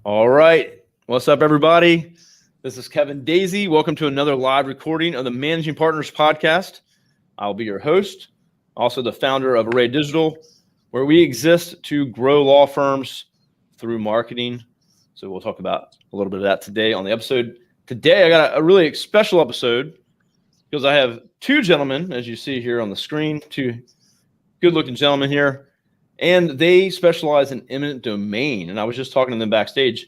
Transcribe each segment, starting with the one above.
All right. What's up, everybody? This is Kevin Daisy. Welcome to another live recording of the Managing Partners podcast. I'll be your host, also the founder of Array Digital, where we exist to grow law firms through marketing. So we'll talk about a little bit of that today on the episode. Today, I got a really special episode because I have two gentlemen, as you see here on the screen, two good-looking gentlemen here. And they specialize in eminent domain. And I was just talking to them backstage.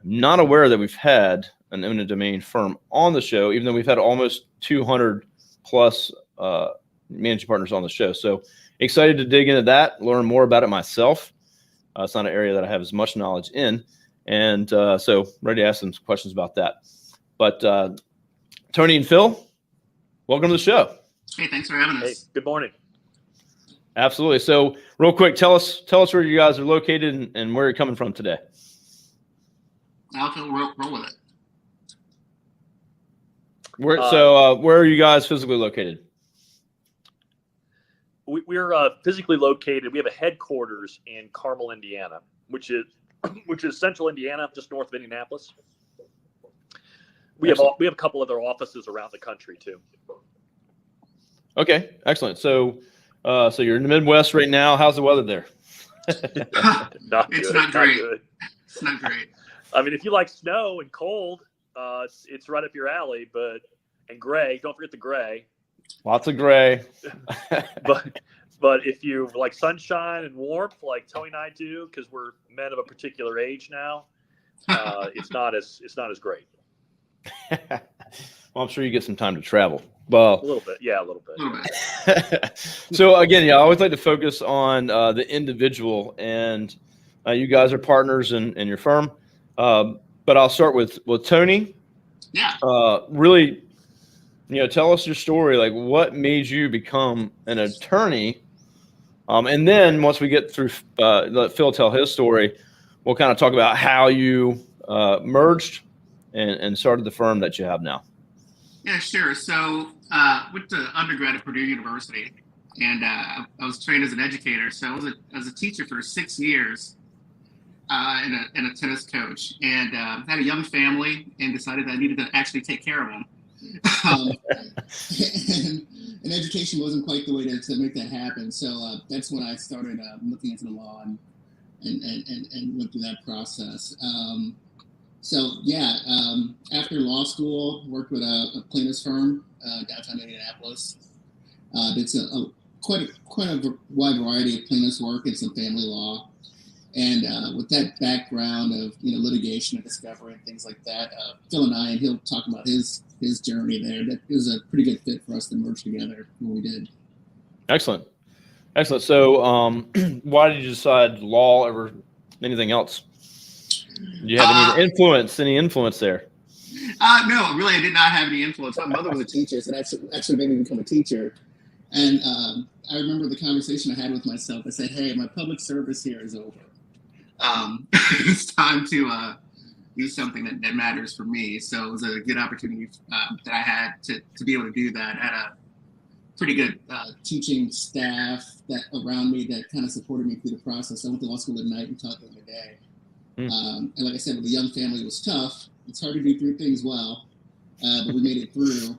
I'm not aware that we've had an eminent domain firm on the show, even though we've had almost 200 plus managing partners on the show. So excited to dig into that, learn more about it myself. It's not an area that I have as much knowledge in. And so ready to ask some questions about that. But Tony and Phil, welcome to the show. Hey, thanks for having us. Hey, good morning. Absolutely. So real quick, tell us where you guys are located and where you're coming from today. I'll roll with it. Where are you guys physically located? We're physically located. We have a headquarters in Carmel, Indiana, which is central Indiana, just north of Indianapolis. We have a couple other offices around the country too. Okay, excellent. So you're in the Midwest right now. How's the weather there? It's not great. It's not great. I mean, if you like snow and cold, it's right up your alley. And gray, don't forget the gray. Lots of gray. but if you like sunshine and warmth, like Tony and I do, because we're men of a particular age now, it's not as great. Well, I'm sure you get some time to travel. Well, a little bit, yeah, a little bit. So again, I always like to focus on the individual, and you guys are partners in your firm. But I'll start with Tony. Yeah. Really, tell us your story. Like, what made you become an attorney? And then once we get through, let Phil tell his story, we'll kind of talk about how you merged and started the firm that you have now. Yeah, sure. So went to undergrad at Purdue University, and I was trained as an educator. So I was a teacher for 6 years and a tennis coach, and had a young family and decided that I needed to actually take care of them. And education wasn't quite the way to make that happen. So that's when I started looking into the law and went through that process. After law school, worked with a plaintiff's firm downtown Indianapolis. Did quite a wide variety of plaintiff's work and some family law. And with that background of litigation and discovery and things like that, Phil and he'll talk about his journey there. That it was a pretty good fit for us to merge together when we did. Excellent. So why did you decide law over anything else? Do you have any influence there? No, really, I did not have any influence. My mother was a teacher, so that actually made me become a teacher. And I remember the conversation I had with myself. I said, hey, my public service here is over. It's time to do something that matters for me. So it was a good opportunity that I had to be able to do that. I had a pretty good teaching staff that around me that kind of supported me through the process. I went to law school at night and taught during the day. And like I said, with a young family, it was tough. It's hard to do 3 things well, but we made it through.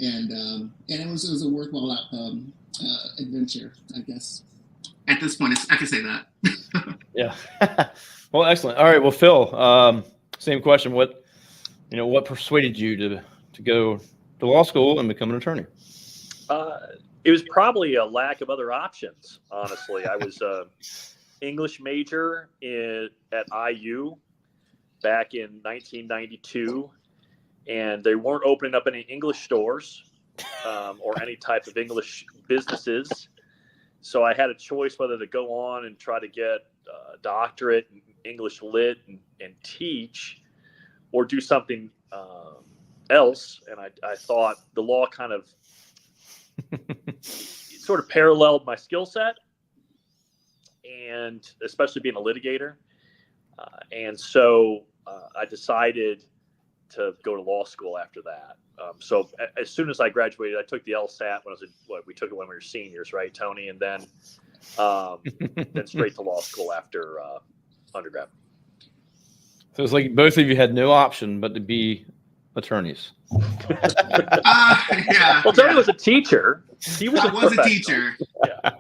And it was a worthwhile adventure, I guess. At this point, I can say that. Yeah. Well, excellent. All right. Well, Phil, same question. What persuaded you to go to law school and become an attorney? It was probably a lack of other options, honestly. I was English major at IU back in 1992, and they weren't opening up any English stores or any type of English businesses. So I had a choice whether to go on and try to get a doctorate in English lit and teach, or do something else. And I thought the law kind of sort of paralleled my skill set, and especially being a litigator. And so I decided to go to law school after that. So as soon as I graduated, I took the LSAT when we took it when we were seniors, right, Tony? And then then straight to law school after undergrad. So it's like both of you had no option but to be attorneys. Yeah. Well, Tony was a teacher. He was a teacher. Yeah.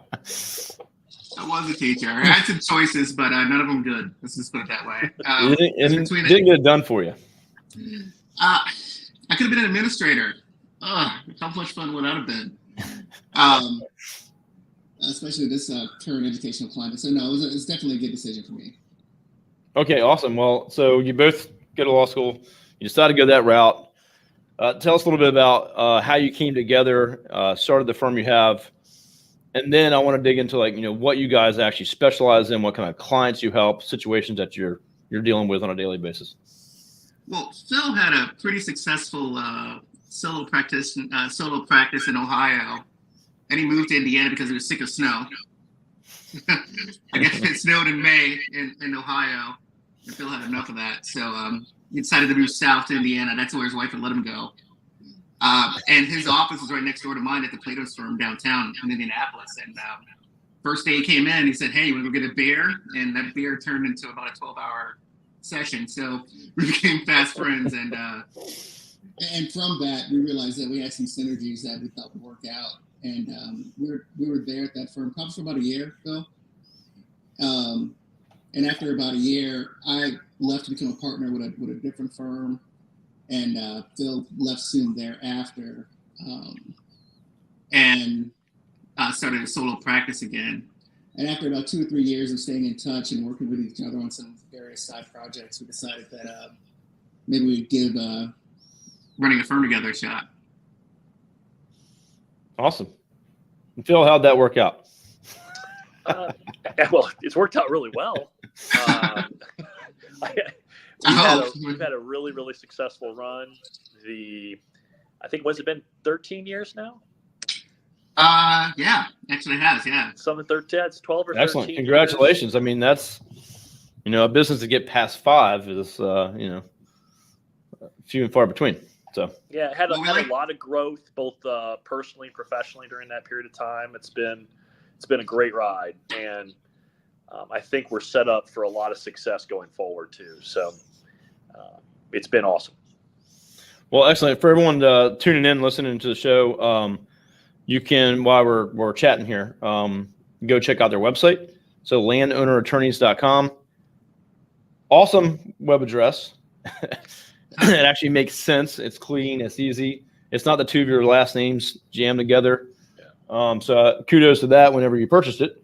I was a teacher. I had some choices, but none of them good. Let's just put it that way. It didn't get it done for you. I could have been an administrator. How much fun would that have been? Especially this current educational climate. So no, it was definitely a good decision for me. Okay, awesome. Well, so you both go to law school. You decided to go that route. Tell us a little bit about how you came together, started the firm you have, and then I want to dig into what you guys actually specialize in, what kind of clients you help, situations that you're dealing with on a daily basis. Well, Phil had a pretty successful solo practice in Ohio, and he moved to Indiana because he was sick of snow. I guess it snowed in May in Ohio, and Phil had enough of that. So he decided to move south to Indiana. That's where his wife would let him go. And his office was right next door to mine at the Plato's firm downtown in Indianapolis. And first day he came in, he said, "Hey, you want to go get a beer?" And that beer turned into about a 12-hour session. So we became fast friends. And from that, we realized that we had some synergies that we thought would work out. And we were there at that firm probably for about a year, Phil. And after about a year, I left to become a partner with a different firm. And Phil left soon thereafter, and started a solo practice again. And after about 2 or 3 years of staying in touch and working with each other on some various side projects, we decided that maybe we'd give running a firm together a shot. Awesome. And Phil, how'd that work out? Well, it's worked out really well. We've had a really, really successful run. I think, what's it been, 13 years now? Yeah, actually it has, yeah. Something 13, it's 12 or 13. Excellent. Congratulations. I mean, that's, a business to get past 5 is, few and far between. So yeah, had a lot of growth, both personally and professionally during that period of time. It's been a great ride, and I think we're set up for a lot of success going forward too. So it's been awesome. Well, excellent. For everyone tuning in, listening to the show, you can, while we're chatting here, go check out their website. So landownerattorneys.com. Awesome web address. It actually makes sense. It's clean. It's easy. It's not the two of your last names jammed together. Yeah. So kudos to that whenever you purchased it.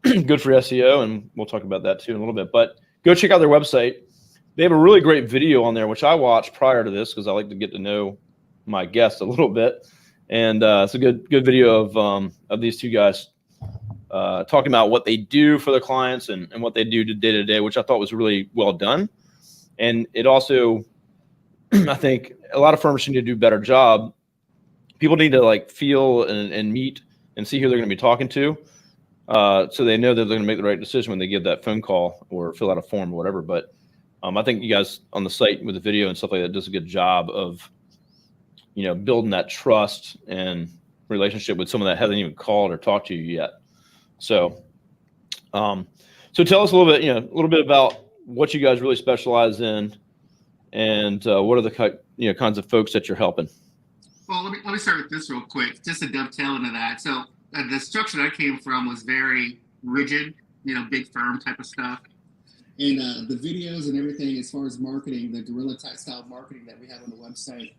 Good for SEO, and we'll talk about that too in a little bit. But go check out their website. They have a really great video on there, which I watched prior to this because I like to get to know my guests a little bit. And it's a good video of these two guys talking about what they do for their clients and what they do day to day, which I thought was really well done. And it also, I think a lot of firms need to do a better job. People need to feel and meet and see who they're going to be talking to. So they know that they're going to make the right decision when they give that phone call or fill out a form or whatever. But I think you guys on the site with the video and stuff like that does a good job of, building that trust and relationship with someone that hasn't even called or talked to you yet. So, so tell us a little bit about what you guys really specialize in, and what are the kinds of folks that you're helping. Well, let me start with this real quick, just to dovetail into that. So the structure I came from was very rigid, big firm type of stuff. And the videos and everything, as far as marketing, the guerrilla type style marketing that we have on the website,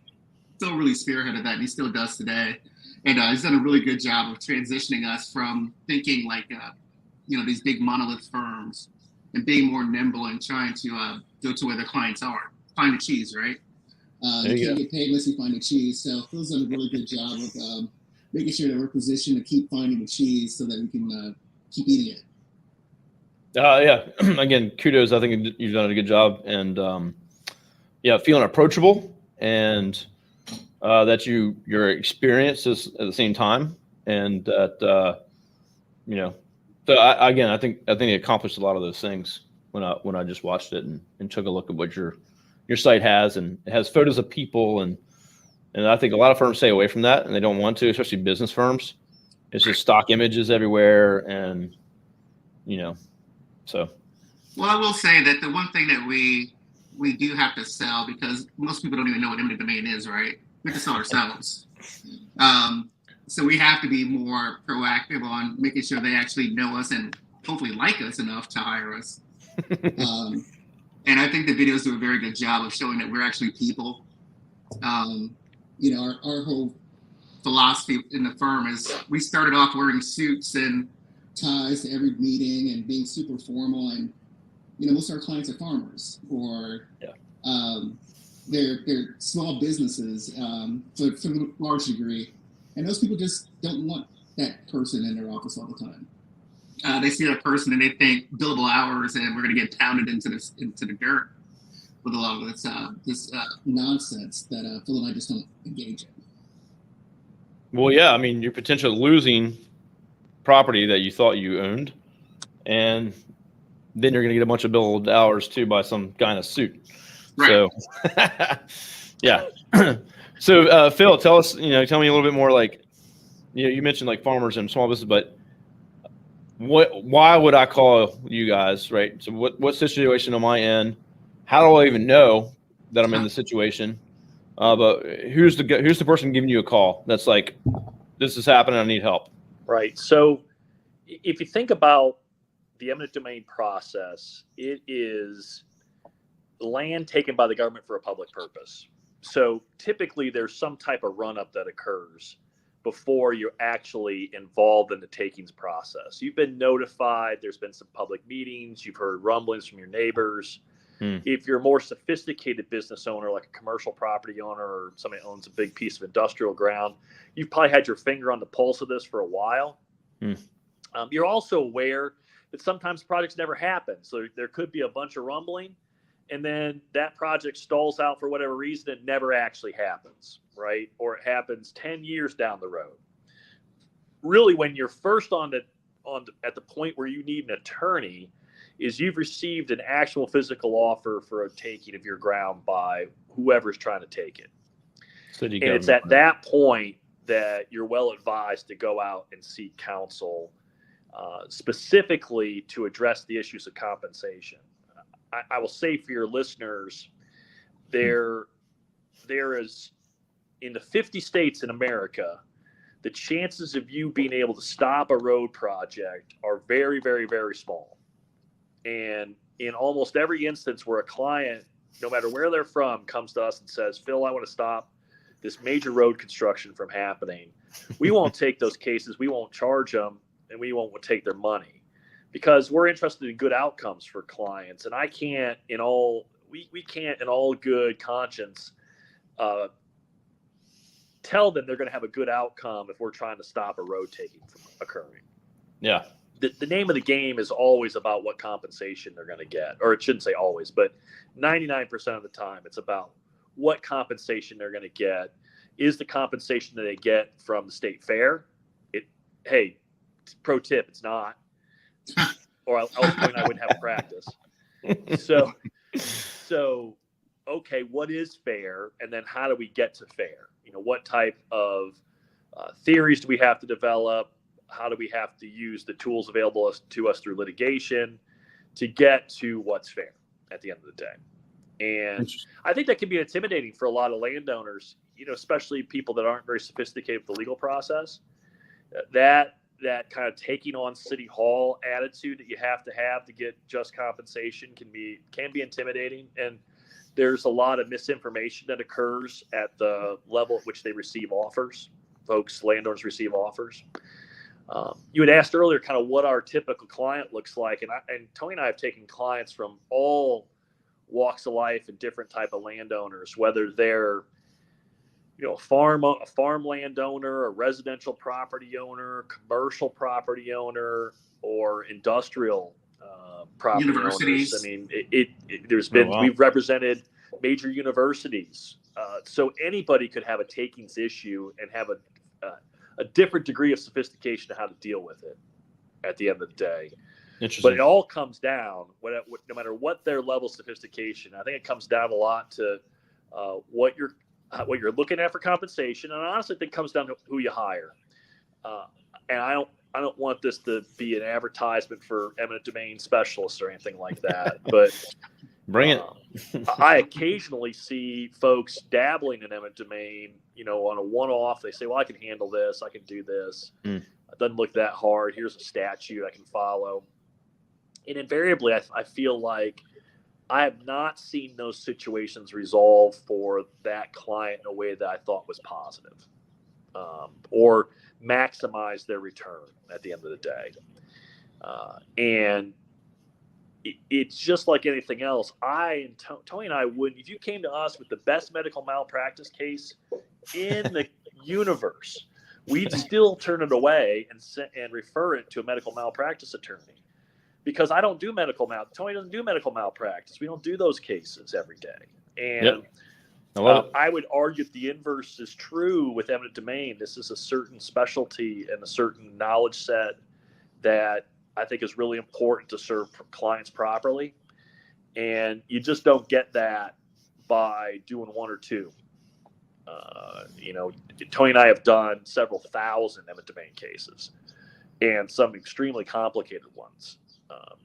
Phil really spearheaded that, and he still does today. And he's done a really good job of transitioning us from thinking these big monolith firms and being more nimble and trying to go to where their clients are. Find the cheese, right? You can't get paid unless you find the cheese. So Phil's done a really good job of making sure that we're positioned to keep finding the cheese so that we can keep eating it. Yeah. Again, kudos. I think you've done a good job, and feeling approachable, and that your experience is at the same time, and that So I think it accomplished a lot of those things when I just watched it and took a look at what your site has, and it has photos of people, and I think a lot of firms stay away from that, and they don't want to, especially business firms. It's just stock images everywhere, and So. Well, I will say that the one thing that we do have to sell, because most people don't even know what eminent domain is, right? We have to sell ourselves. So we have to be more proactive on making sure they actually know us and hopefully like us enough to hire us. And I think the videos do a very good job of showing that we're actually people. Our whole philosophy in the firm is we started off wearing suits and ties to every meeting and being super formal, and most of our clients are farmers or they're small businesses to a large degree, and those people just don't want that person in their office all the time. They see that person and they think billable hours, and we're going to get pounded into the dirt with a lot of this nonsense that Phil and I just don't engage in. Well, yeah, I mean, you're potentially losing property that you thought you owned, and then you're going to get a bunch of billable hours too by some guy in a suit. Right. So, yeah. So, Phil, tell me a little bit more. Like, you mentioned like farmers and small business, but why would I call you guys, right? So, what situation am I in? How do I even know that I'm in the situation? But who's the person giving you a call that's like, this is happening, I need help? Right. So, if you think about the eminent domain process, it is land taken by the government for a public purpose. So typically there's some type of run-up that occurs before you're actually involved in the takings process. You've been notified, there's been some public meetings, you've heard rumblings from your neighbors. If you're a more sophisticated business owner, like a commercial property owner or somebody owns a big piece of industrial ground, you've probably had your finger on the pulse of this for a while. You're also aware that sometimes projects never happen. So there could be a bunch of rumbling, and then that project stalls out for whatever reason and never actually happens, right? Or it happens 10 years down the road. Really, when you're first at the point where you need an attorney, is you've received an actual physical offer for a taking of your ground by whoever's trying to take it. And it's at that point that you're well advised to go out and seek counsel, specifically to address the issues of compensation. I will say for your listeners, there is, in the 50 states in America, the chances of you being able to stop a road project are very, very, very small. And in almost every instance where a client, no matter where they're from, comes to us and says, Phil, I want to stop this major road construction from happening, we won't take those cases. We won't charge them, and we won't take their money, because we're interested in good outcomes for clients. And I can't we can't in all good conscience tell them they're going to have a good outcome if we're trying to stop a road taking from occurring. Yeah. The name of the game is always about what compensation they're going to get, or it shouldn't say always, but 99% of the time it's about what compensation they're going to get. Is the compensation that they get from the state fair? Hey, pro tip, it's not. Or else I wouldn't have practice. So, okay, what is fair? And then how do we get to fair? What type of theories do we have to develop? How do we have to use the tools available to us through litigation to get to what's fair at the end of the day? And I think that can be intimidating for a lot of landowners, especially people that aren't very sophisticated with the legal process. That kind of taking on city hall attitude that you have to get just compensation can be intimidating. And there's a lot of misinformation that occurs at the level at which they receive offers. Landowners receive offers. You had asked earlier kind of what our typical client looks like. And Tony and I have taken clients from all walks of life and different type of landowners, whether they're a farm landowner, a residential property owner, commercial property owner, or industrial property universities. owners. I mean, we've represented major universities. So anybody could have a takings issue and have a different degree of sophistication of how to deal with it at the end of the day. But it all comes down, no matter what their level of sophistication, I think it comes down a lot to what you're looking at for compensation. And honestly, I think it comes down to who you hire. And I don't want this to be an advertisement for eminent domain specialists or anything like that, but bring it. I occasionally see folks dabbling in eminent domain, on a one-off. They say, well, I can handle this. I can do this. It doesn't look that hard. Here's a statute I can follow. And invariably, I feel like I have not seen those situations resolve for that client in a way that I thought was positive, or maximize their return at the end of the day. And it's just like anything else. Tony and I wouldn't, if you came to us with the best medical malpractice case in the universe, we'd still turn it away and refer it to a medical malpractice attorney. Because I don't do Tony doesn't do medical malpractice. We don't do those cases every day. And I would argue that the inverse is true with eminent domain. This is a certain specialty and a certain knowledge set that I think is really important to serve clients properly. And you just don't get that by doing one or two. Tony and I have done several thousand eminent domain cases and some extremely complicated ones.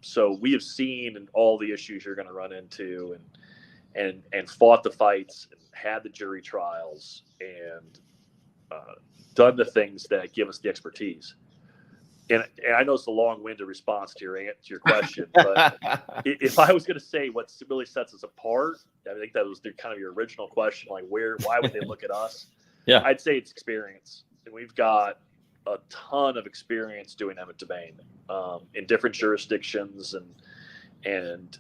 So we have seen all the issues you're going to run into and fought the fights and had the jury trials and done the things that give us the expertise. And I know it's a long-winded response to your question, but if I was going to say what really sets us apart, I think that was kind of your original question, like why would they look at us? Yeah, I'd say it's experience. And we've got a ton of experience doing eminent domain in different jurisdictions and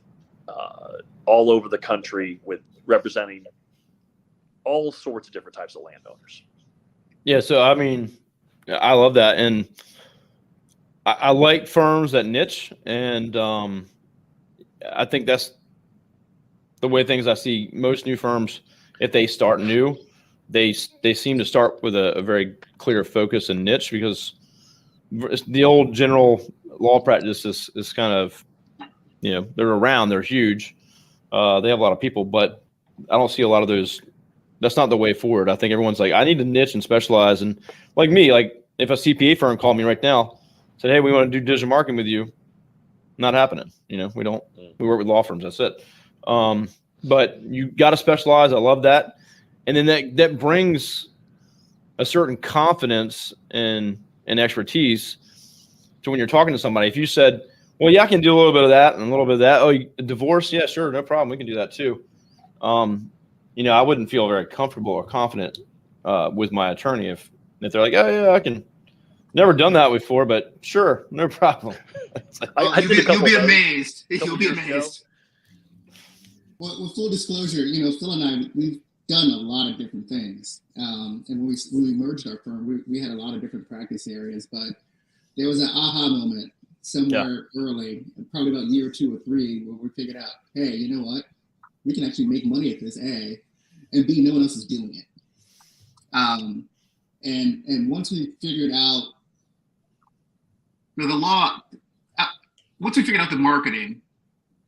all over the country with representing all sorts of different types of landowners. Yeah. So, I mean, I love that. And I like firms that niche. And I think that's the way things I see most new firms, if they start new, they seem to start with a very clear focus and niche, because the old general law practice is kind of, they're around, they're huge. They have a lot of people, but I don't see a lot of those. That's not the way forward. I think everyone's like, I need to niche and specialize. And like me, like if a CPA firm called me right now, said, hey, we want to do digital marketing with you, not happening. We work with law firms. That's it. But you got to specialize. I love that. And then that brings a certain confidence and expertise to when you're talking to somebody. If you said, well, yeah, I can do a little bit of that and a little bit of that. Oh, divorce? Yeah, sure. No problem. We can do that too. I wouldn't feel very comfortable or confident with my attorney if they're like, oh, yeah, I can. Never done that before, but sure, no problem. You'll be amazed. You'll be amazed. Well, with full disclosure, Phil and I, we've done a lot of different things. And when we merged our firm, we had a lot of different practice areas, but there was an aha moment somewhere early, probably about a year or 2 or 3, where we figured out, hey, you know what? We can actually make money at this, A, and B, no one else is doing it. And once we figured out the law, once we figured out the marketing,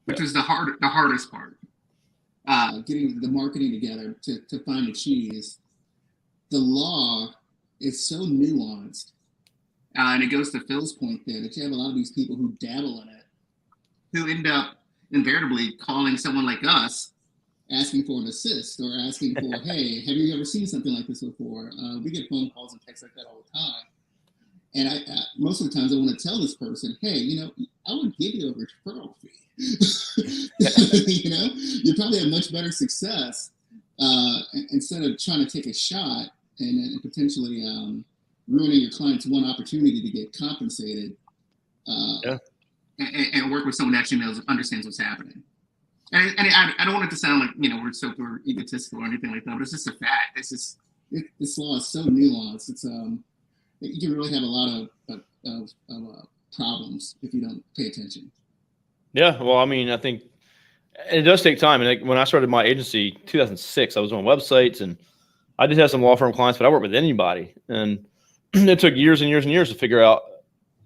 which was the hardest part, getting the marketing together to find the cheese, the law is so nuanced, and it goes to Phil's point there, that you have a lot of these people who dabble in it, who end up invariably calling someone like us, asking for an assist or asking for, hey, have you ever seen something like this before? We get phone calls and texts like that all the time. And I most of the times I want to tell this person, hey, I would give you a referral fee. You probably have much better success instead of trying to take a shot and potentially ruining your client's one opportunity to get compensated and work with someone that actually understands what's happening. And I don't want it to sound like, we're egotistical or anything like that, but it's just a fact. This law is so nuanced. It's you can really have a lot of problems if you don't pay attention. Yeah, well, I mean, I think it does take time. And when I started my agency, 2006, I was on websites, and I did have some law firm clients, but I worked with anybody, and it took years and years and years to figure out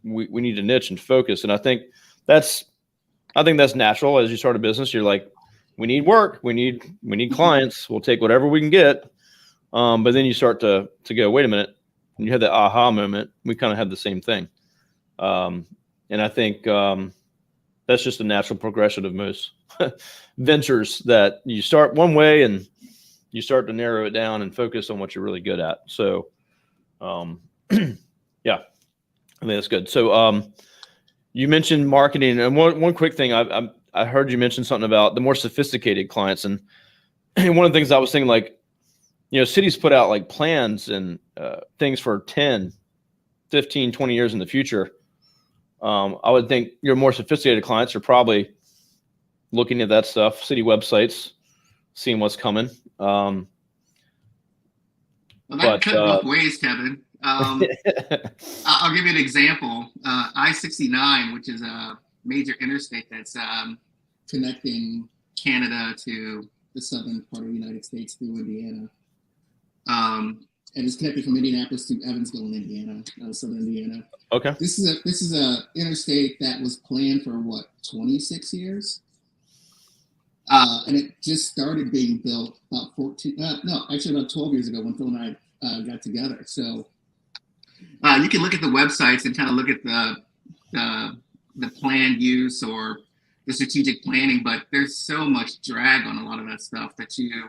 we need to niche and focus. And I think that's natural. As you start a business, you're like, we need work, we need clients. We'll take whatever we can get. But then you start to go, wait a minute. And you have that aha moment. We kind of had the same thing. And I think that's just a natural progression of most ventures, that you start one way and you start to narrow it down and focus on what you're really good at. So, yeah, I think that's good. So, you mentioned marketing, and one quick thing, I heard you mention something about the more sophisticated clients, and one of the things I was thinking, like, cities put out like plans and things for 10, 15, 20 years in the future. I would think your more sophisticated clients are probably looking at that stuff, city websites, seeing what's coming. Well, that cut both ways, Kevin. I'll give you an example. I-69, which is a major interstate that's connecting Canada to the southern part of the United States through Indiana. And it's connected from Indianapolis to Evansville in Indiana, southern Indiana. Okay. This is a interstate that was planned for 26 years. And it just started being built about 12 years ago when Phil and I got together. So you can look at the websites and kind of look at the planned use or the strategic planning, but there's so much drag on a lot of that stuff that you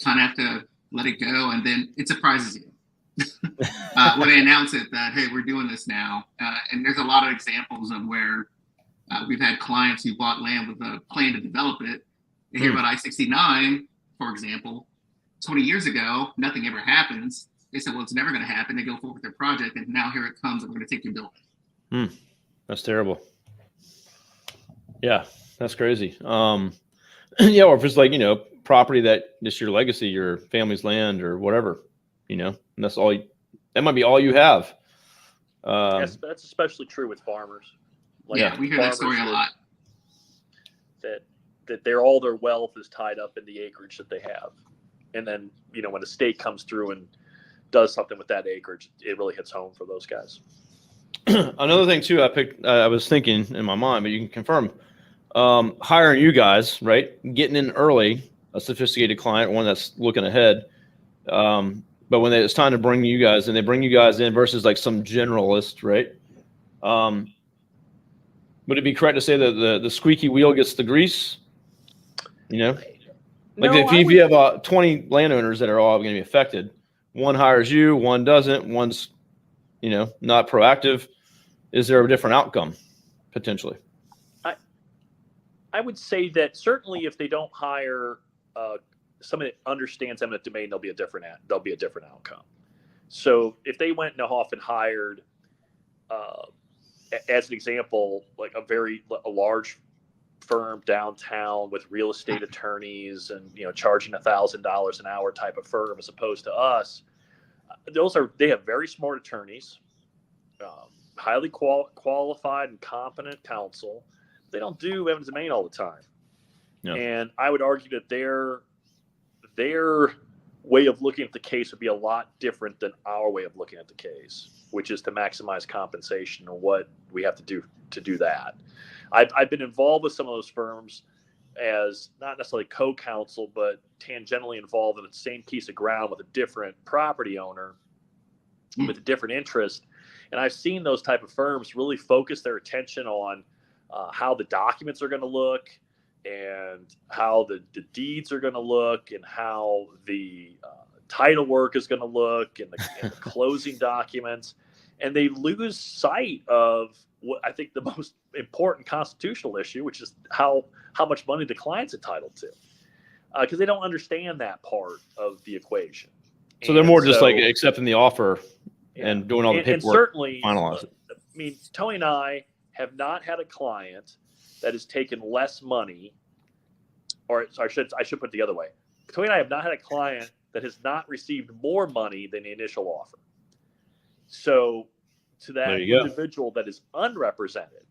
kind of have to let it go, and then it surprises you when they announce it that, hey, we're doing this now. And there's a lot of examples of where we've had clients who bought land with a plan to develop it. They hear about I-69, for example, 20 years ago, nothing ever happens. They said, well, it's never going to happen. They go forward with their project, and now here it comes, and we're going to take your building. That's terrible. Yeah, that's crazy. Yeah, or if it's like, property that is your legacy, your family's land or whatever, and that's all, that might be all you have. Yes, that's especially true with farmers. We hear that story a lot. That all their wealth is tied up in the acreage that they have. And then, when the state comes through and does something with that acreage, it really hits home for those guys. Another thing too, I was thinking in my mind, but you can confirm, hiring you guys, right? Getting in early, a sophisticated client, one that's looking ahead. But when it's time to bring you guys in, they bring you guys in versus like some generalist, right? Would it be correct to say that the squeaky wheel gets the grease? If you have 20 landowners that are all going to be affected, one hires you, one doesn't, one's, not proactive. Is there a different outcome potentially? I would say that certainly if they don't hire somebody that understands eminent domain, there'll be a different outcome. So if they went and often hired, as an example, like a large firm downtown with real estate attorneys and charging $1,000 an hour type of firm, as opposed to us, they have very smart attorneys, highly qualified and competent counsel. They don't do eminent domain all the time. No. And I would argue that their way of looking at the case would be a lot different than our way of looking at the case, which is to maximize compensation and what we have to do that. I've been involved with some of those firms as not necessarily co-counsel, but tangentially involved in the same piece of ground with a different property owner with a different interest. And I've seen those type of firms really focus their attention on how the documents are going to look and how the deeds are going to look and how the title work is going to look and the closing documents. And they lose sight of what I think the most important constitutional issue, which is how much money the client's entitled to, because they don't understand that part of the equation. So they're more just like accepting the offer and doing all the paperwork. And certainly, finalize it. I mean, Tony and I have not had a client that has taken less money, or I should put it the other way. Tony and I have not had a client that has not received more money than the initial offer. So to that individual that is unrepresented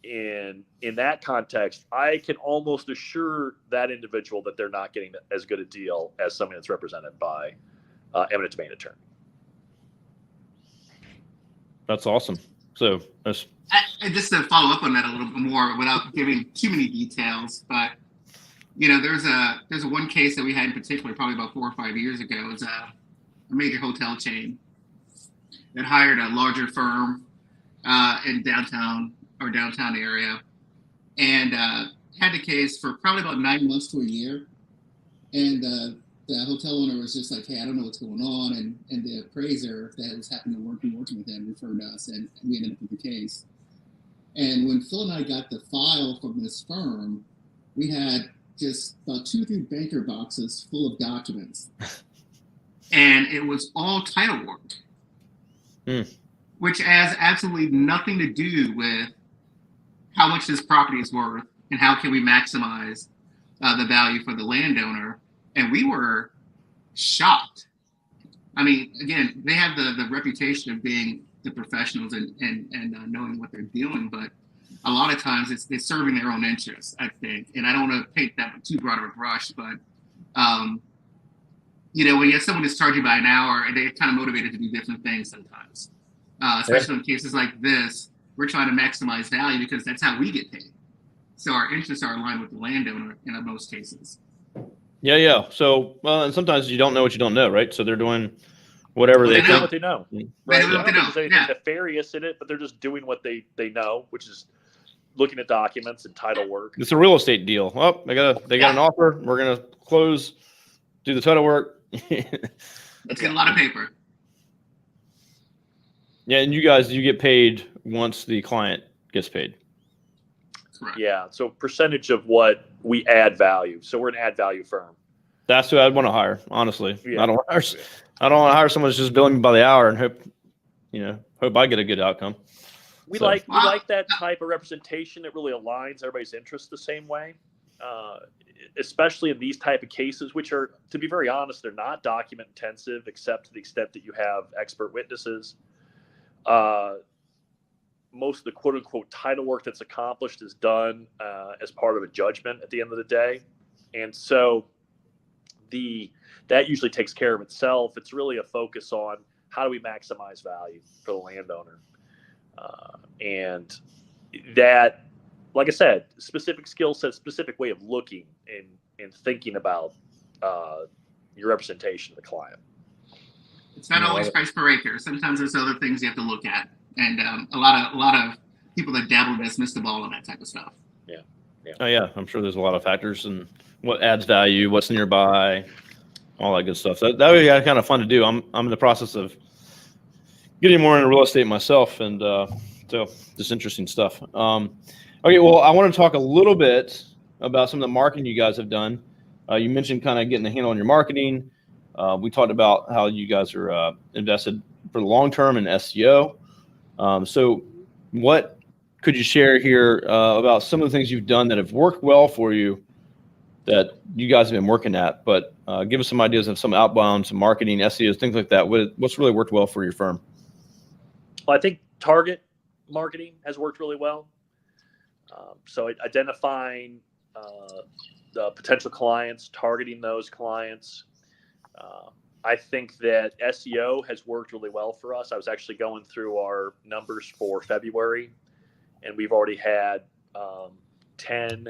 in that context, I can almost assure that individual that they're not getting as good a deal as somebody that's represented by eminent domain attorney. That's awesome. So just to follow up on that a little bit more without giving too many details, but there's a one case that we had in particular probably about 4 or 5 years ago. It's a major hotel chain that hired a larger firm in downtown area, and had the case for probably about 9 months to a year. And the hotel owner was just like, "Hey, I don't know what's going on," and the appraiser that was happening to working with him referred us, and we ended up with the case. And when Phil and I got the file from this firm, we had just about 2 or 3 banker boxes full of documents. And it was all title work, which has absolutely nothing to do with how much this property is worth and how can we maximize the value for the landowner. And we were shocked. I mean, again, they have the reputation of being the professionals and knowing what they're doing, but a lot of times it's serving their own interests, I think. And I don't want to paint that with too broad of a brush, but when you have someone that's charging by an hour, and they're kind of motivated to do different things sometimes, especially in cases like this, we're trying to maximize value because that's how we get paid. So our interests are aligned with the landowner in most cases. Yeah. So, well, and sometimes you don't know what you don't know, right? So they're doing whatever they know think. what they know. Right? They don't think there's anything nefarious in it, but they're just doing what they know, which is looking at documents and title work. It's a real estate deal. Oh, they got an offer. We're gonna close, do the title work. Let's get a lot of paper. Yeah, and you get paid once the client gets paid. Correct. Yeah, so percentage of what we add value. So we're an add value firm. That's who I'd want to hire, honestly. Yeah. I don't want to hire someone who's just billing me by the hour and hope I get a good outcome. We like that type of representation. It really aligns everybody's interests the same way, especially in these type of cases, which are, to be very honest, they're not document intensive, except to the extent that you have expert witnesses. Most of the quote unquote title work that's accomplished is done as part of a judgment at the end of the day. And so that usually takes care of itself. It's really a focus on how do we maximize value for the landowner. And that, like I said, specific skill set, specific way of looking and thinking about your representation of the client. It's not always price per acre. Sometimes there's other things you have to look at, and a lot of people that dabble in this miss the ball on that type of stuff. Yeah. Oh yeah, I'm sure there's a lot of factors and what adds value, what's nearby, all that good stuff. That would be kind of fun to do. I'm in the process of getting more into real estate myself, and so just interesting stuff. Okay, well, I want to talk a little bit about some of the marketing you guys have done. You mentioned kind of getting the handle on your marketing. We talked about how you guys are invested for the long term in SEO. So what could you share here about some of the things you've done that have worked well for you that you guys have been working at, but give us some ideas of some outbound, some marketing, SEOs, things like that. What's really worked well for your firm? Well, I think target marketing has worked really well. So identifying the potential clients, targeting those clients. I think that SEO has worked really well for us. I was actually going through our numbers for February, and we've already had 10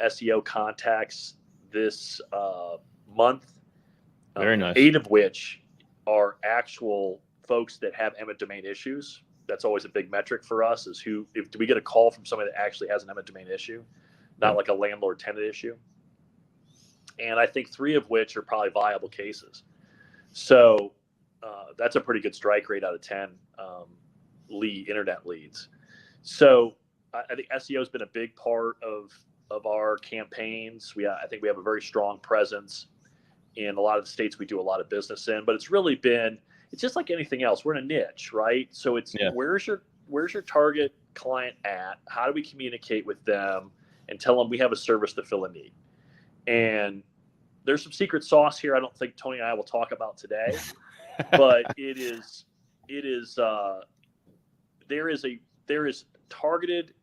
SEO contacts this month. Very nice. 8 of which are actual folks that have eminent domain issues. That's always a big metric for us, is do we get a call from somebody that actually has an eminent domain issue, not like a landlord-tenant issue. And I think 3 of which are probably viable cases. So that's a pretty good strike rate out of 10 internet leads. So I think SEO has been a big part of our campaigns. I think we have a very strong presence in a lot of the states we do a lot of business in, but it's just like anything else. We're in a niche, right? So it's where's your target client at? How do we communicate with them and tell them we have a service to fill a need? And there's some secret sauce here I don't think Tony and I will talk about today, but there is targeted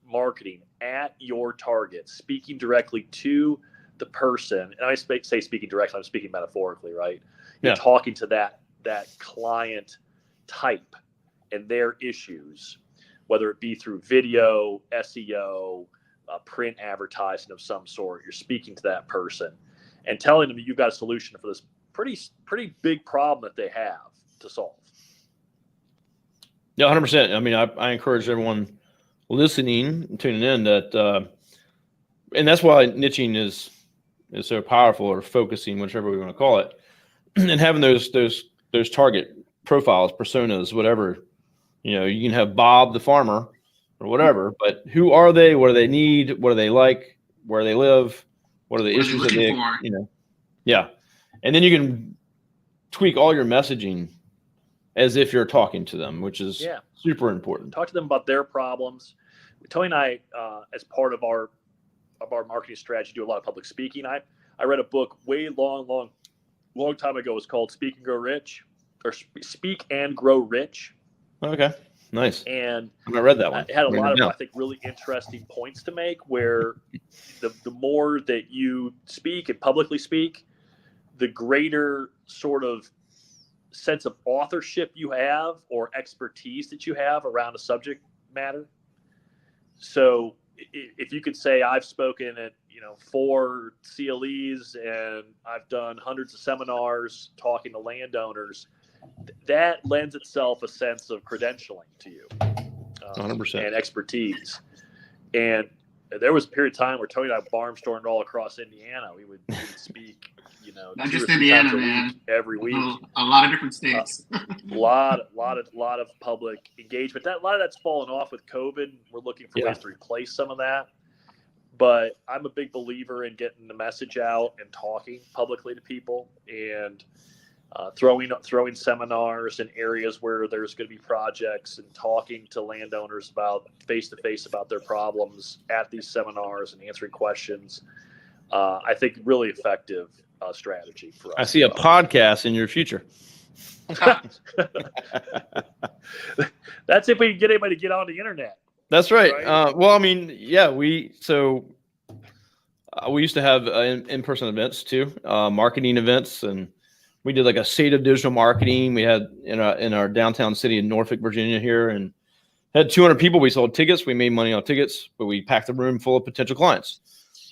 marketing at your target, speaking directly to the person. And I say speaking directly, I'm speaking metaphorically, right? You're talking to that client type and their issues, whether it be through video, SEO, print advertising of some sort. You're speaking to that person and telling them you've got a solution for this pretty big problem that they have to solve. Yeah, 100%. I mean, I encourage everyone listening and tuning in that, and that's why niching is so powerful, or focusing, whichever we want to call it, and having those target profiles, personas, whatever. You can have Bob the farmer or whatever, but who are they? What do they need? What do they like? Where they live? What are the issues that they, yeah. And then you can tweak all your messaging as if you're talking to them, which is super important. Talk to them about their problems. Tony and I, as part of our marketing strategy, do a lot of public speaking. I read a book way long time ago. It's called Speak and Grow Rich, or Speak and Grow Rich. Okay, nice. And I read that one. It had a lot of, I think, really interesting points to make, where the more that you speak and publicly speak, the greater sort of sense of authorship you have, or expertise that you have around a subject matter. So if you could say, I've spoken at 4 CLEs and I've done hundreds of seminars talking to landowners, that lends itself a sense of credentialing to you, 100%, and expertise. And there was a period of time where Tony and I barnstormed all across Indiana. We would speak, not just Indiana, man, every week. A lot of different states. A lot of public engagement. A lot of that's fallen off with COVID. We're looking for ways to replace some of that. But I'm a big believer in getting the message out and talking publicly to people, and throwing seminars in areas where there's going to be projects, and talking to landowners about face-to-face about their problems at these seminars and answering questions. I think really effective strategy for us. I see a podcast in your future. That's if we can get anybody to get on the internet. That's right. Well, I mean, yeah, we used to have in-person events too, marketing events, and we did like a state of digital marketing. We had in our downtown city in Norfolk, Virginia here, and had 200 people. We sold tickets. We made money on tickets, but we packed a room full of potential clients.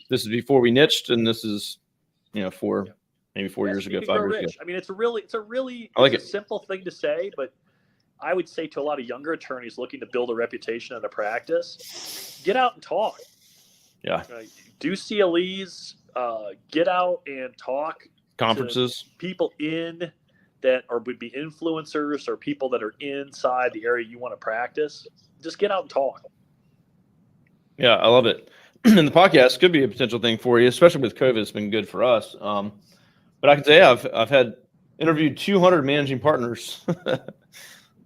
This is before we niched, and this is, maybe 4 years ago, 5 years ago. I mean, it's a simple thing to say, but I would say to a lot of younger attorneys looking to build a reputation and a practice, get out and talk. Yeah. Do CLEs, get out and talk. Conferences. People would be influencers, or people that are inside the area you want to practice. Just get out and talk. Yeah, I love it. And the podcast could be a potential thing for you, especially with COVID. It's been good for us. But I can say I've had interviewed 200 managing partners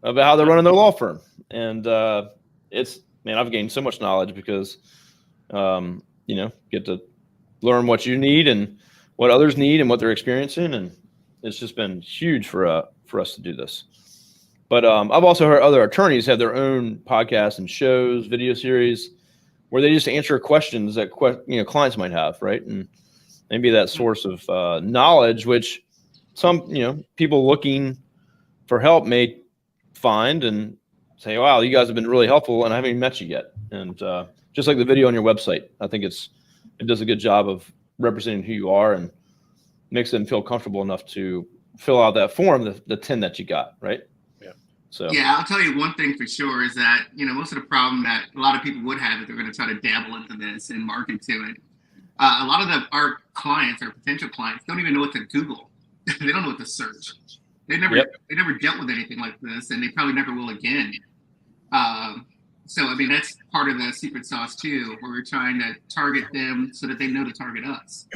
about how they're running their law firm, and I've gained so much knowledge because get to learn what you need and what others need and what they're experiencing, and it's just been huge for us to do this. But I've also heard other attorneys have their own podcasts and shows, video series, where they just answer questions that clients might have, right? And maybe that source of knowledge, which some people looking for help may find and say, "Wow, you guys have been really helpful, and I haven't even met you yet." And just like the video on your website, I think it does a good job of representing who you are and makes them feel comfortable enough to fill out that form, the 10 that you got, right? So yeah, I'll tell you one thing for sure is that, most of the problem that a lot of people would have if they're going to try to dabble into this and market to it, a lot of our clients, our potential clients, don't even know what to Google. They don't know what to search. They never dealt with anything like this, and they probably never will again. So, I mean, that's part of the secret sauce too, where we're trying to target them so that they know to target us.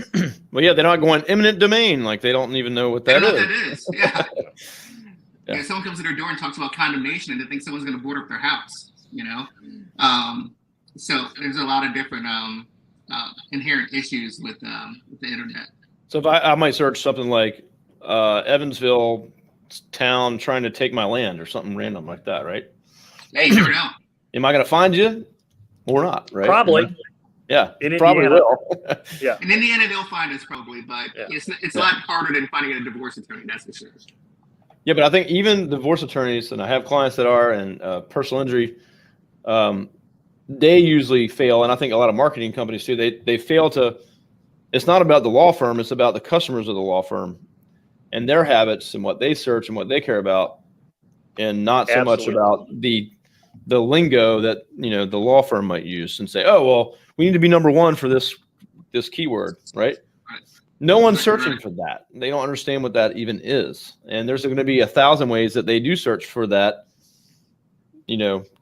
Well, yeah, they're not going eminent domain. Like, they don't even know what that is. That is. Yeah. Yeah, someone comes to their door and talks about condemnation, and they think someone's going to board up their house, So there's a lot of different inherent issues with the internet. So if I might search something like Evansville town trying to take my land or something random like that, right? Hey, you never know. Am I going to find you or not, right? Probably. Yeah, in probably Indiana. will. Yeah. In Indiana, they'll find us probably, but it's a lot harder than finding a divorce attorney, that's for sure. Yeah, but I think even divorce attorneys, and I have clients that are, and personal injury, they usually fail, and I think a lot of marketing companies too, they fail to, it's not about the law firm, it's about the customers of the law firm and their habits and what they search and what they care about. and not so much Absolutely. about the lingo that, the law firm might use and say, oh, well, we need to be number one for this keyword, right? No one's searching for that. They don't understand what that even is. And there's going to be 1,000 ways that they do search for that,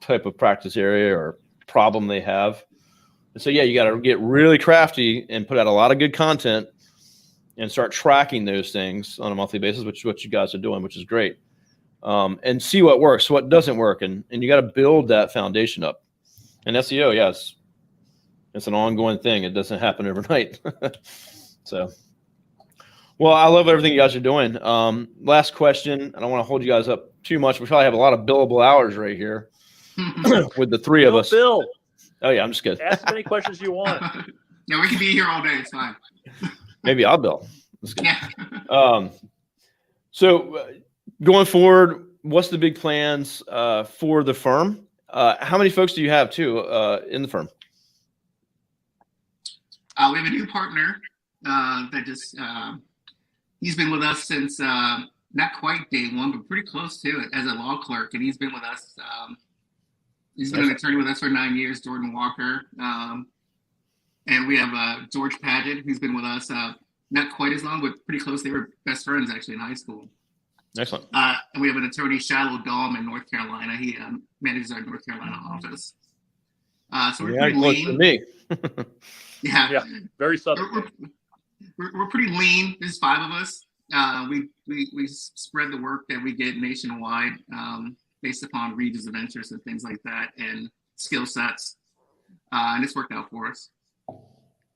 type of practice area or problem they have. And so, yeah, you got to get really crafty and put out a lot of good content and start tracking those things on a monthly basis, which is what you guys are doing, which is great. And see what works, what doesn't work. And you got to build that foundation up. And SEO, yes, it's an ongoing thing. It doesn't happen overnight. So, well, I love everything you guys are doing. Last question. I don't want to hold you guys up too much. We probably have a lot of billable hours right here with the three of us. Bill. Oh, yeah, I'm just kidding. Ask as many questions you want. Yeah, we can be here all day. It's fine. Maybe I'll bill. Yeah. So going forward, what's the big plans for the firm? How many folks do you have too in the firm? We have a new partner that just he's been with us since not quite day one, but pretty close to it as a law clerk, and he's been with us. He's been an attorney with us for 9 years, Jordan Walker, and we have George Padgett, who's been with us not quite as long, but pretty close. They were best friends actually in high school. Excellent. And we have an attorney, Shiloh Dahlm, in North Carolina. He manages our North Carolina office. So we're pretty close lean. to me. Yeah, very southern. We're pretty lean. There's 5 of us. We spread the work that we get nationwide based upon regions of interest and things like that and skill sets. And it's worked out for us.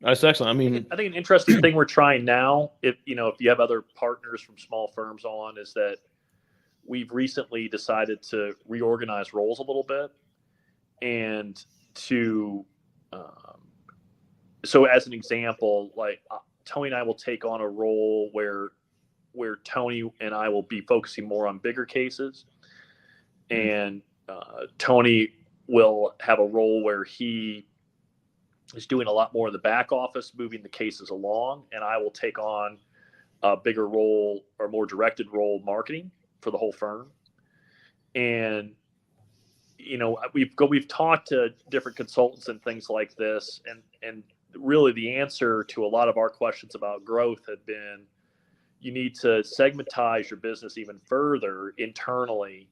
That's excellent. I mean, I think an interesting thing we're trying now, if you have other partners from small firms on, is that we've recently decided to reorganize roles a little bit, and to so as an example, like Tony and I will take on a role where Tony and I will be focusing more on bigger cases, and Tony will have a role where he is doing a lot more in the back office, moving the cases along, and I will take on a bigger role or more directed role marketing for the whole firm. And we've talked to different consultants and things like this, and really the answer to a lot of our questions about growth had been, you need to segmentize your business even further internally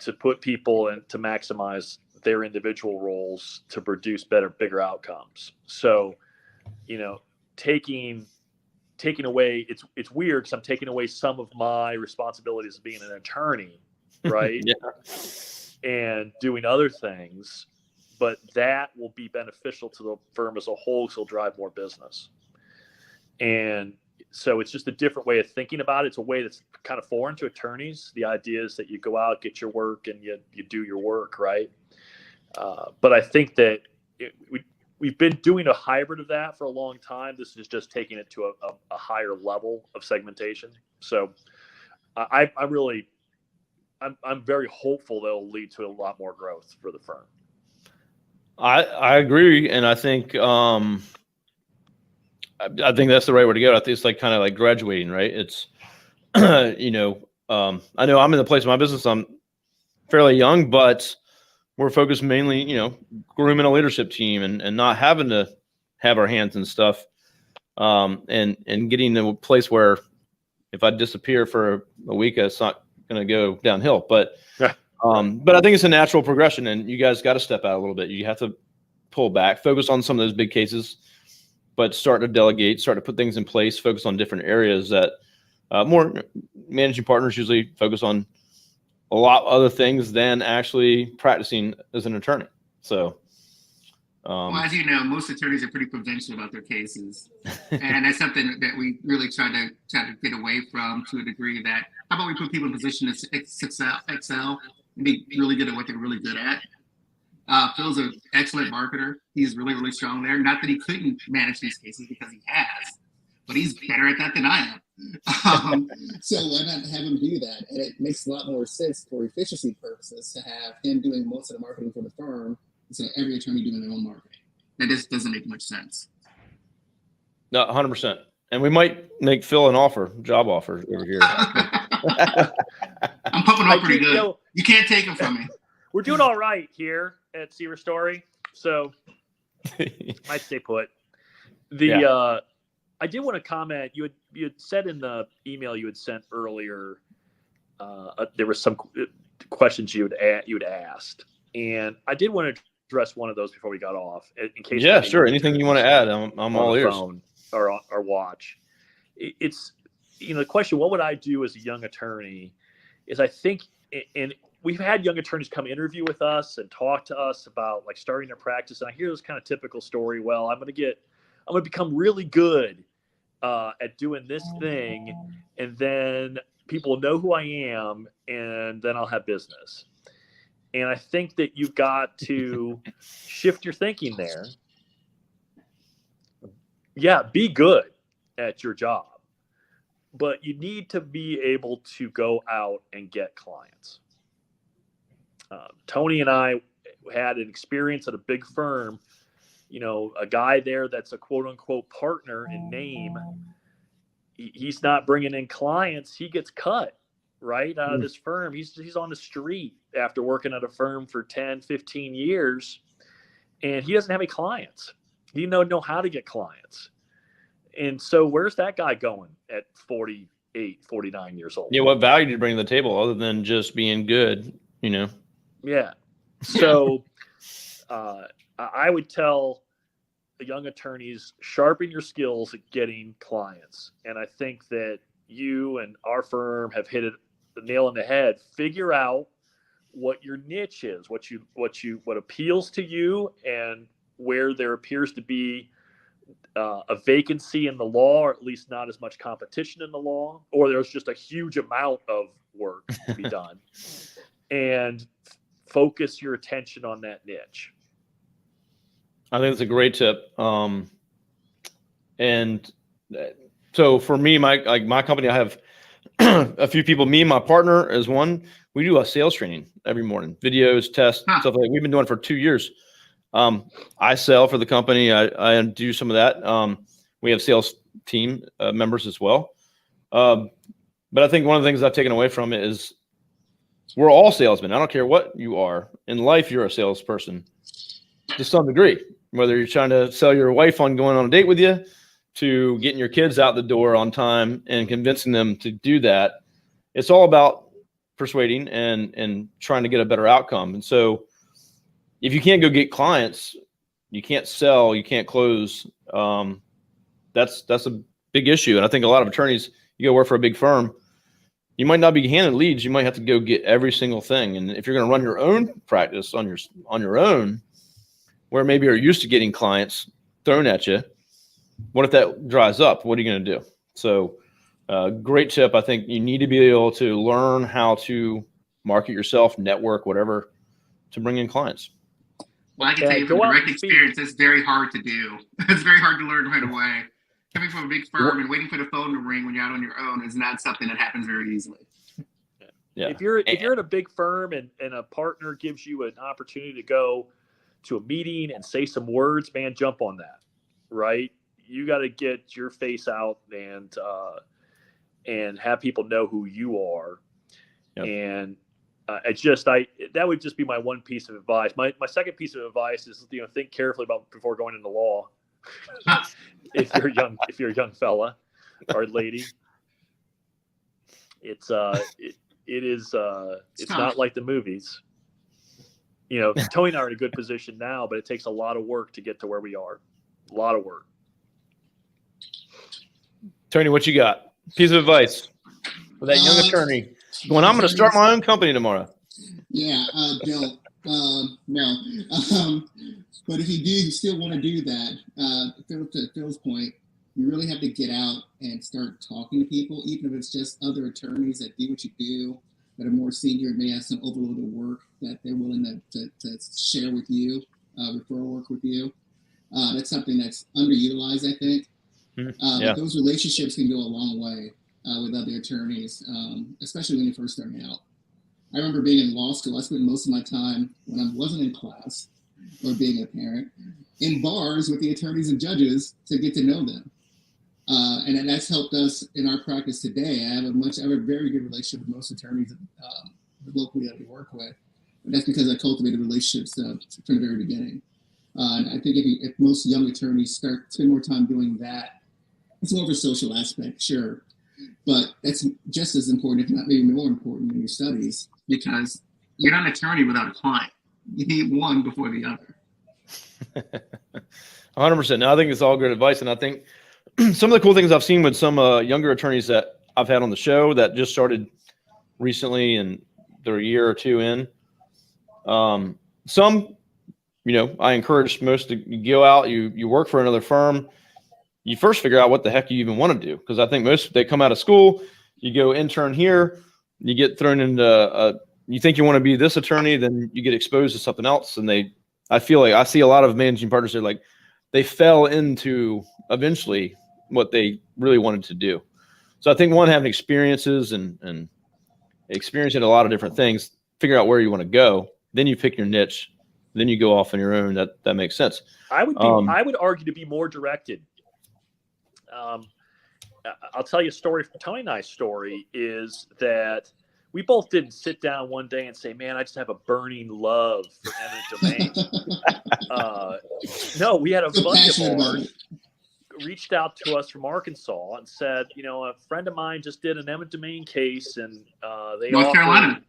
to put people in to maximize their individual roles to produce bigger outcomes. So, taking away, it's weird because I'm taking away some of my responsibilities of being an attorney, right? Yeah. And doing other things, but that will be beneficial to the firm as a whole, so it'll drive more business. And so it's just a different way of thinking about it. It's a way that's kind of foreign to attorneys. The idea is that you go out, get your work, and you do your work, right? But I think that we've been doing a hybrid of that for a long time. This is just taking it to a higher level of segmentation. So I'm very hopeful that it'll lead to a lot more growth for the firm. I agree, and I think I think that's the right way to go. I think it's like kind of like graduating, right? It's I know I'm in the place of my business. I'm fairly young, but we're focused mainly, grooming a leadership team and not having to have our hands in stuff, and getting to a place where if I disappear for a week, it's not going to go downhill. But I think it's a natural progression, and you guys got to step out a little bit. You have to pull back, focus on some of those big cases, but start to delegate, start to put things in place, focus on different areas that more managing partners usually focus on a lot of other things than actually practicing as an attorney. So, well, as you know, most attorneys are pretty provincial about their cases, and that's something that we really try to get away from to a degree. That how about we put people in position to excel and be really good at what they're really good at. Phil's an excellent marketer. He's really, really strong there. Not that he couldn't manage these cases, because he has, but he's better at that than I am. So why not have him do that? And it makes a lot more sense for efficiency purposes to have him doing most of the marketing for the firm instead of every attorney doing their own marketing. That just doesn't make much sense. No, 100%. And we might make Phil an job offer over here. I'm pumping up pretty think, good. You can't take them from me. We're doing all right here at Sever Storey, so I'd stay put. I did want to comment. You had said in the email you had sent earlier, there were some questions you had asked, and I did want to address one of those before we got off. In case, yeah, sure. Anything you want to add, I'm all ears. Phone or watch. It's the question. What would I do as a young attorney? Is I think, and we've had young attorneys come interview with us and talk to us about like starting their practice, and I hear this kind of typical story. Well, I'm going to become really good at doing this thing, and then people know who I am, and then I'll have business. And I think that you've got to shift your thinking there. Yeah, be good at your job, but you need to be able to go out and get clients. Tony and I had an experience at a big firm. A guy there that's a quote unquote partner in name. He's not bringing in clients. He gets cut right out of this firm. He's on the street after working at a firm for 10, 15 years, and he doesn't have any clients. He doesn't know how to get clients. And so where's that guy going at 48, 49 years old? Yeah, what value do you bring to the table other than just being good, Yeah. So I would tell the young attorneys, sharpen your skills at getting clients. And I think that you and our firm have hit the nail on the head. Figure out what your niche is, what appeals to you, and where there appears to be a vacancy in the law, or at least not as much competition in the law, or there's just a huge amount of work to be done, and focus your attention on that niche. I think it's a great tip. And so for me, my company, I have a few people. Me and my partner is one. We do a sales training every morning, videos, tests, stuff like that. We've been doing it for 2 years. I sell for the company. I do some of that. We have sales team members as well. But I think one of the things I've taken away from it is we're all salesmen. I don't care what you are. In life, you're a salesperson to some degree, whether you're trying to sell your wife on going on a date with you, to getting your kids out the door on time and convincing them to do that. It's all about persuading and trying to get a better outcome. And so if you can't go get clients, you can't sell, you can't close. That's a big issue. And I think a lot of attorneys, you go work for a big firm, you might not be handed leads. You might have to go get every single thing. And if you're going to run your own practice on your own, where maybe you're used to getting clients thrown at you, what if that dries up? What are you going to do? So great tip. I think you need to be able to learn how to market yourself, network, whatever, to bring in clients. Well, I can tell you from direct experience, it's very hard to do. It's very hard to learn right away. Coming from a big firm and waiting for the phone to ring when you're out on your own is not something that happens very easily. Yeah. If you're at a big firm and a partner gives you an opportunity to go to a meeting and say some words, man, jump on that, right? You got to get your face out and have people know who you are. Yep. And that would just be my one piece of advice. My second piece of advice is, think carefully about before going into law. if you're a young fella or lady, it's not like the movies. Tony and I are in a good position now, but it takes a lot of work to get to where we are. A lot of work. Tony, what you got? Piece of advice for that young attorney going, I'm going to start my own company tomorrow. Yeah, Bill. No. But if you do still want to do that, to Phil's point, you really have to get out and start talking to people, even if it's just other attorneys that do what you do, that are more senior and may have some overload of work that they're willing to share with you, referral work with you. That's something that's underutilized, I think. But those relationships can go a long way with other attorneys, especially when you're first starting out. I remember being in law school. I spent most of my time when I wasn't in class or being a parent in bars with the attorneys and judges to get to know them. And that's helped us in our practice today. I have a very good relationship with most attorneys locally that we work with. And that's because I cultivated relationships from the very beginning. And I think if most young attorneys spend more time doing that, it's more of a social aspect, sure. But that's just as important, if not maybe more important, in your studies, because you're not an attorney without a client. You need one before the other. 100%. No, I think it's all good advice. And I think some of the cool things I've seen with some younger attorneys that I've had on the show that just started recently and they're a year or two in. Some, I encourage most to go out, you work for another firm. You first figure out what the heck you even want to do. Because I think most, they come out of school, you go intern here, you get thrown into, you think you want to be this attorney, then you get exposed to something else. And I feel like I see a lot of managing partners that like, they fell into eventually what they really wanted to do. So I think one, having experiences and experiencing a lot of different things, figure out where you want to go, then you pick your niche, then you go off on your own. That makes sense. I would argue to be more directed. I'll tell you a story from Tonny and I's story is that we both didn't sit down one day and say, man, I just have a burning love for eminent domain. No, we had a bunch of ours reached out to us from Arkansas and said, a friend of mine just did an eminent domain case and they North Carolina.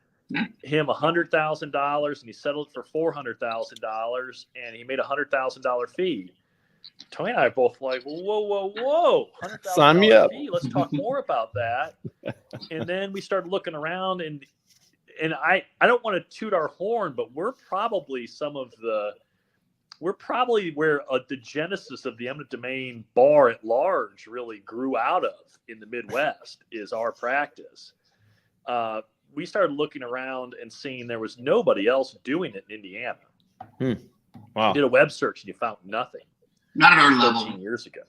Him $100,000 and he settled for $400,000 and he made a $100,000 fee. Tonny and I are both like, whoa, Sign me up. fee. Let's talk more about that. And then we started looking around and I don't want to toot our horn, but we're probably where the genesis of the eminent domain bar at large really grew out of in the Midwest is our practice. We started looking around and seeing there was nobody else doing it in Indiana. Wow. You did a web search and you found nothing. Not at our level. 13 years ago.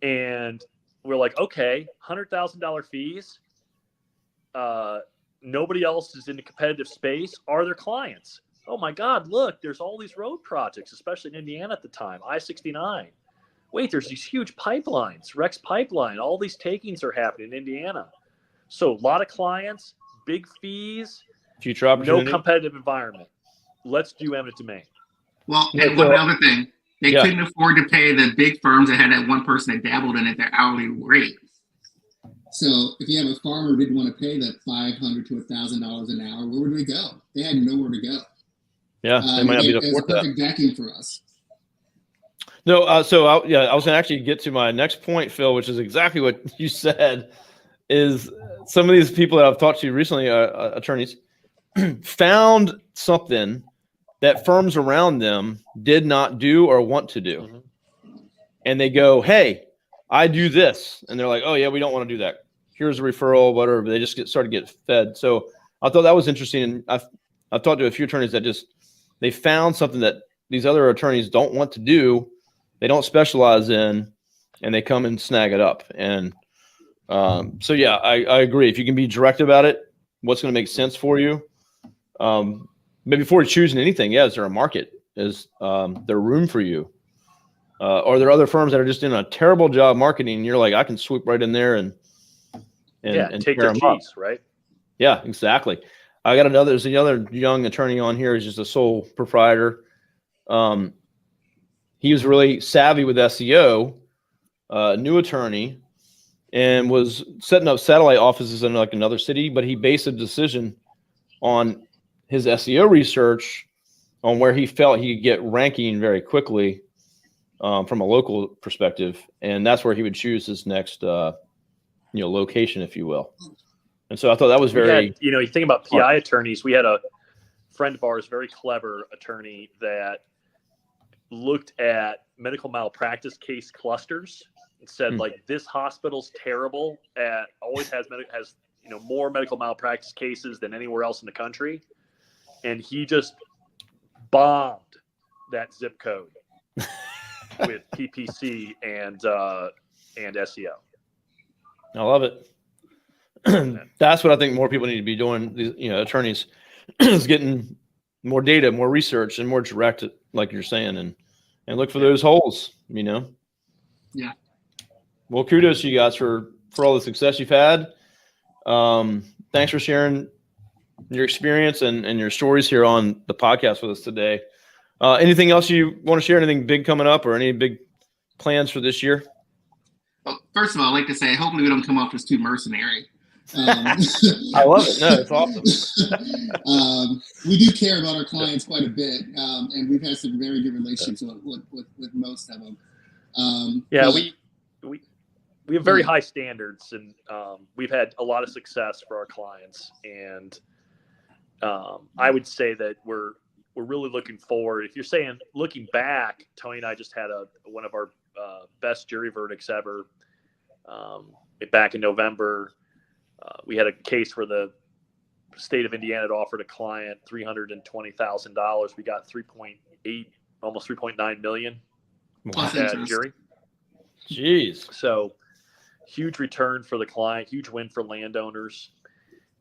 And we're like, okay, $100,000 fees. Nobody else is in the competitive space. Are there clients? Oh my God, look, there's all these road projects, especially in Indiana at the time, I-69. Wait, there's these huge pipelines, Rex Pipeline. All these takings are happening in Indiana. So a lot of clients, big fees, future opportunity, no competitive environment. Let's do eminent domain. Well, and one other thing, they couldn't afford to pay the big firms that had that one person that dabbled in it their hourly rate. So if you have a farmer who didn't want to pay that $500 to $1,000 an hour, where would they go? They had nowhere to go. Yeah, they might not be able to afford that. It was a perfect vacuum for us. No, I was going to actually get to my next point, Phil, which is exactly what you said. Is some of these people that I've talked to recently, attorneys, found something that firms around them did not do or want to do. Mm-hmm. And they go, hey, I do this. And they're like, oh, yeah, we don't want to do that. Here's a referral, whatever. They just started to get fed. So I thought that was interesting. And I've talked to a few attorneys that they found something that these other attorneys don't want to do. They don't specialize in, and they come and snag it up. And so, yeah, I agree. If you can be direct about it, what's going to make sense for you? Maybe before choosing anything, is there a market? Is there room for you? Are there other firms that are just doing a terrible job marketing? And you're like, I can swoop right in there and take their keys, right? Yeah, exactly. There's another young attorney on here who's just a sole proprietor. He was really savvy with SEO, new attorney, and was setting up satellite offices in like another city, but he based a decision on his SEO research on where he felt he could get ranking very quickly from a local perspective. And that's where he would choose his next, location, if you will. And so I thought that was very, you think about PI attorneys. We had a friend of ours, very clever attorney that looked at medical malpractice case clusters and said, like, this hospital's terrible at always has more medical malpractice cases than anywhere else in the country. And he just bombed that zip code with PPC and SEO. I love it. That's what I think more people need to be doing. These, attorneys is getting more data, more research, and more direct, like you're saying, and look for those holes. Yeah. Well, kudos to you guys for all the success you've had. Thanks for sharing your experience and your stories here on the podcast with us today. Anything else you want to share? Anything big coming up or any big plans for this year? Well, first of all, I'd like to say, hopefully we don't come off as too mercenary. I love it. No, it's awesome. We do care about our clients quite a bit, and we've had some very good relationships with most of them. We have very high standards, and we've had a lot of success for our clients. And I would say that we're really looking forward. If you're saying looking back, Tony and I just had one of our best jury verdicts ever back in November. We had a case where the state of Indiana had offered a client $320,000. We got 3.8, almost 3.9 million at jury. Jeez. So huge return for the client, huge win for landowners.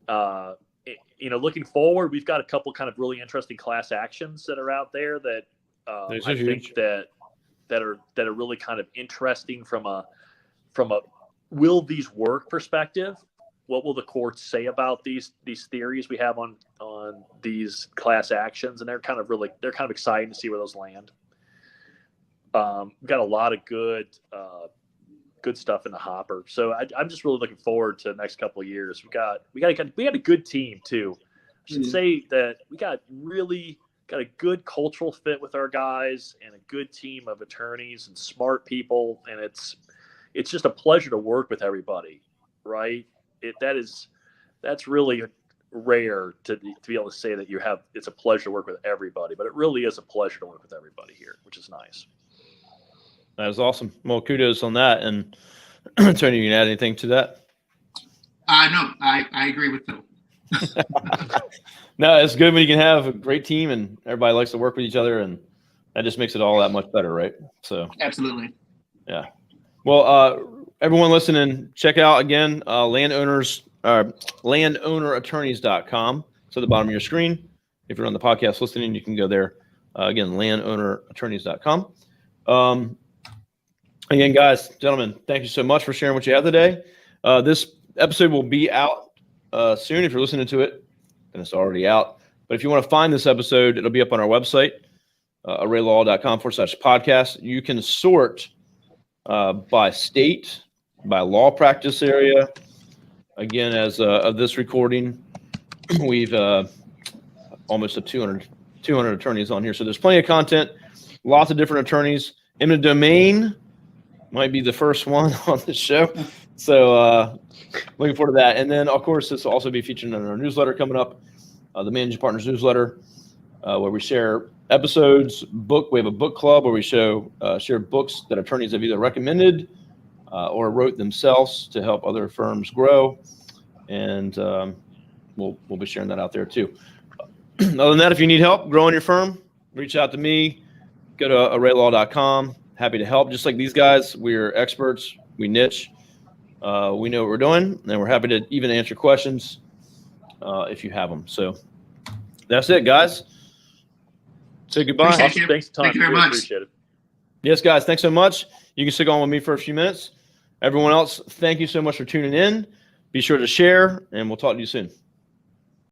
Looking forward, we've got a couple kind of really interesting class actions that are out there that I think that are really kind of interesting from a will these work perspective. What will the courts say about these theories we have on these class actions? And they're kind of exciting to see where those land. We've got a lot of good stuff in the hopper. So I'm just really looking forward to the next couple of years. We got a good team too. I should say that we got a good cultural fit with our guys and a good team of attorneys and smart people. And it's just a pleasure to work with everybody, right? That's really rare to be able to say that it's a pleasure to work with everybody, but it really is a pleasure to work with everybody here, which is nice. That is awesome. Well, kudos on that. And Tony, you can add anything to that? No, I agree with Phil. No, it's good when you can have a great team and everybody likes to work with each other, and that just makes it all that much better, right? So absolutely. Yeah. Well, everyone listening, check out again landownerattorneys.com. It's at the bottom of your screen. If you're on the podcast listening, you can go there. Again, landownerattorneys.com. Again, guys, gentlemen, thank you so much for sharing what you have today. This episode will be out soon. If you're listening to it, then it's already out. But if you want to find this episode, it'll be up on our website, arraylaw.com/podcast. You can sort by state, by law practice area. Again, as of this recording, we've almost 200 attorneys on here. So there's plenty of content, lots of different attorneys. Eminent domain might be the first one on the show. So looking forward to that. And then, of course, this will also be featured in our newsletter coming up, the Managing Partners newsletter, where we share episodes, we have a book club where we share books that attorneys have either recommended or wrote themselves to help other firms grow. And we'll be sharing that out there too. Other than that, if you need help growing your firm, reach out to me. Go to arraylaw.com. Happy to help. Just like these guys, we're experts. We niche. We know what we're doing, and we're happy to even answer questions if you have them. So that's it, guys. Say goodbye. Awesome. Thanks, Tom. Thank you very much. Appreciate it. Yes, guys. Thanks so much. You can stick on with me for a few minutes. Everyone else, thank you so much for tuning in. Be sure to share, and we'll talk to you soon.